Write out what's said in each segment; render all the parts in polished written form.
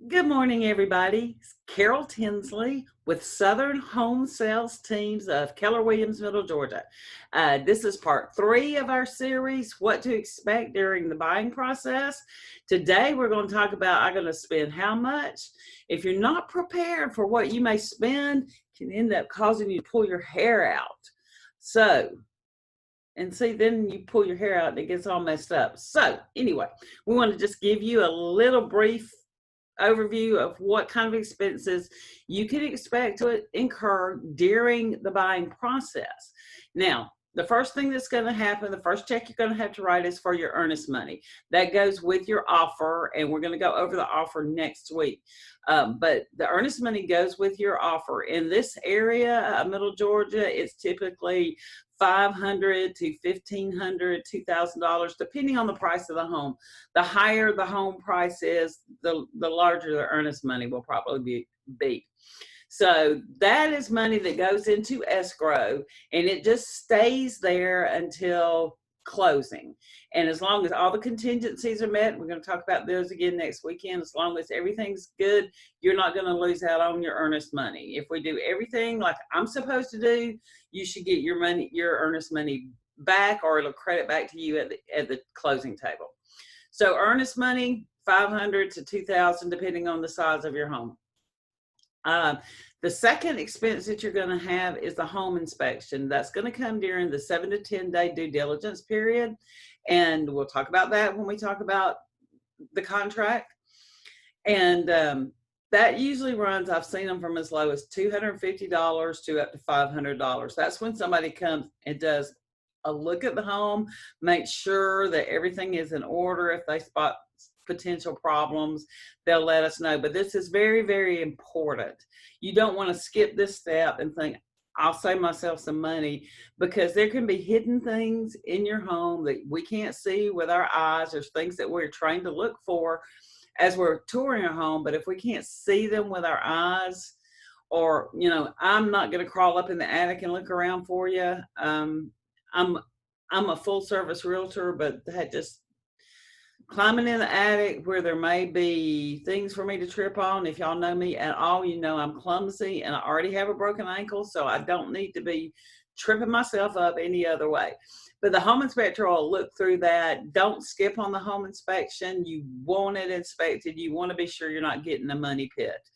Good morning, everybody. It's Carol Tinsley with Southern Home Sales Teams of Keller Williams, Middle Georgia. This is part 3 of our series, What to Expect During the Buying Process. Today, we're going to talk about I'm going to spend how much. If you're not prepared for what you may spend, it can end up causing you to pull your hair out. Then you pull your hair out and it gets all messed up. So anyway, we want to just give you a little brief overview of what kind of expenses you can expect to incur during the buying process. Now, the first thing that's going to happen, the first check you're going to have to write is for your earnest money. That goes with your offer, and we're going to go over the offer next week. But the earnest money goes with your offer. In this area, Middle Georgia, it's typically $500 to $1,500, $2,000, depending on the price of the home. The higher the home price is, the larger the earnest money will probably be. So that is money that goes into escrow, and it just stays there until closing. And as long as all the contingencies are met, we're going to talk about those again next weekend. As long as everything's good, you're not going to lose out on your earnest money. If we do everything like I'm supposed to do, you should get your earnest money back, or it'll credit back to you at the closing table. So earnest money, $500 to $2,000, depending on the size of your home. The second expense that you're going to have is the home inspection. That's going to come during the 7 to 10 day due diligence period. And we'll talk about that when we talk about the contract. And that usually runs, I've seen them from as low as $250 to up to $500. That's when somebody comes and does a look at the home, make sure that everything is in order. If they spot potential problems, they'll let us know. But this is very, very important. You don't want to skip this step and think, I'll save myself some money, because there can be hidden things in your home that we can't see with our eyes. There's things that we're trained to look for as we're touring a home, but if we can't see them with our eyes, or, I'm not going to crawl up in the attic and look around for you. I'm a full service realtor, but that just climbing in the attic where there may be things for me to trip on. If y'all know me at all, you know I'm clumsy and I already have a broken ankle, so I don't need to be tripping myself up any other way. But the home inspector will look through that. Don't skip on the home inspection. You want it inspected. You want to be sure you're not getting a money pit.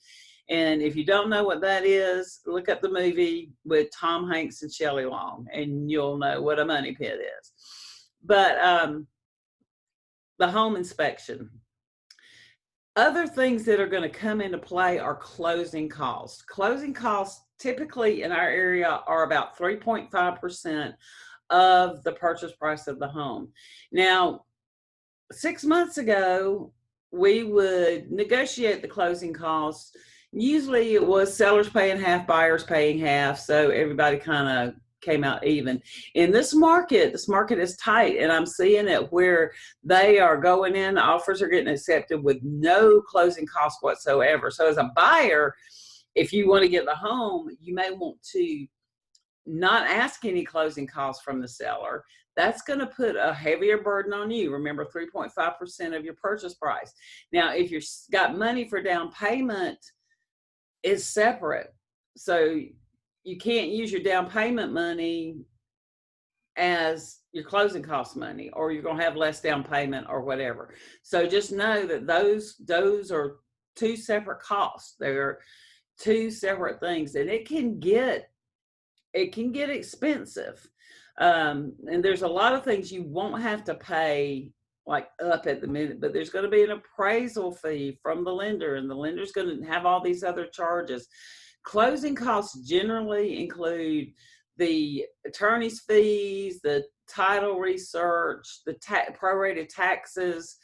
And if you don't know what that is, look up the movie with Tom Hanks and Shelley Long, and you'll know what a money pit is. But the home inspection. Other things that are going to come into play are closing costs. Closing costs typically in our area are about 3.5% of the purchase price of the home. Now, 6 months ago, we would negotiate the closing costs. Usually it was sellers paying half, buyers paying half, so everybody kind of came out even. In this market is tight, and I'm seeing it where they are going in, offers are getting accepted with no closing costs whatsoever. So as a buyer, if you want to get the home, you may want to not ask any closing costs from the seller. That's going to put a heavier burden on you. Remember, 3.5% of your purchase price. Now, if you've got money for down payment, it's separate. So you can't use your down payment money as your closing cost money, or you're going to have less down payment or whatever. So just know that those are two separate costs. They're two separate things, and it can get expensive. And there's a lot of things you won't have to pay like up at the minute, but there's going to be an appraisal fee from the lender, and the lender's going to have all these other charges. Closing costs generally include the attorney's fees, the title research, the prorated taxes,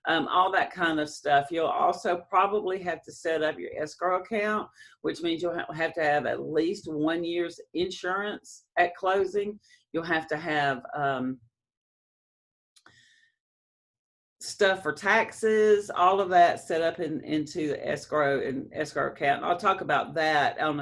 all that kind of stuff. You'll also probably have to set up your escrow account, which means you'll have to have at least 1 year's insurance at closing. You'll have to have stuff for taxes, all of that set up into the escrow account. And I'll talk about that on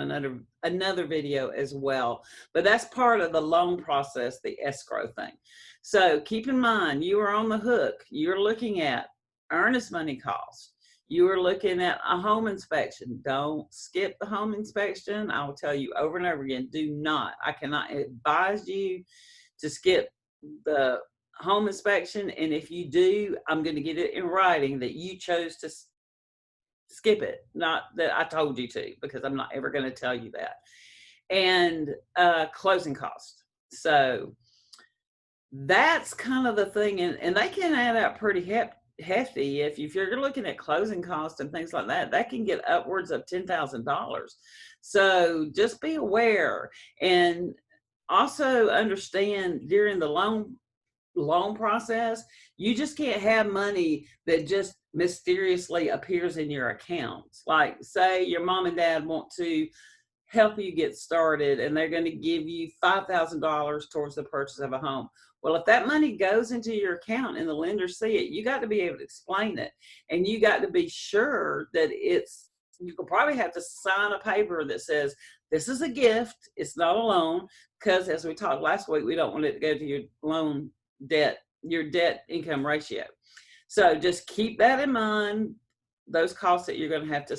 another video as well. But that's part of the loan process, the escrow thing. So keep in mind, you are on the hook. You're looking at earnest money cost. you are looking at a home inspection, don't skip the home inspection. I will tell you over and over again, do not. I cannot advise you to skip the home inspection. And if you do, I'm going to get it in writing that you chose to skip it, not that I told you to, because I'm not ever going to tell you that. And closing costs. So that's kind of the thing. And they can add up pretty hefty. If you're looking at closing costs and things like that, that can get upwards of $10,000. So just be aware, and also understand during the loan process, you just can't have money that just mysteriously appears in your accounts. Like, say your mom and dad want to help you get started and they're going to give you $5,000 towards the purchase of a home. Well, if that money goes into your account and the lenders see it, you got to be able to explain it, and you got to be sure that you could probably have to sign a paper that says this is a gift, it's not a loan, because as we talked last week, we don't want it to go to your loan debt, your debt income ratio. So just keep that in mind, those costs that you're going to have to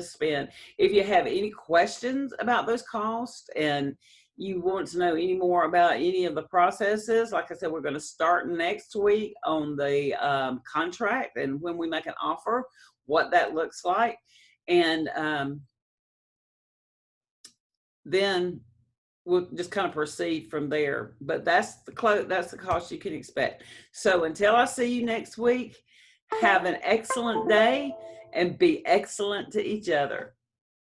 spend. If you have any questions about those costs and you want to know any more about any of the processes, like I said, we're going to start next week on the contract and when we make an offer, what that looks like. And then we'll just kind of proceed from there. But that's the cost you can expect. So until I see you next week, have an excellent day and be excellent to each other.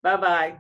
Bye-bye.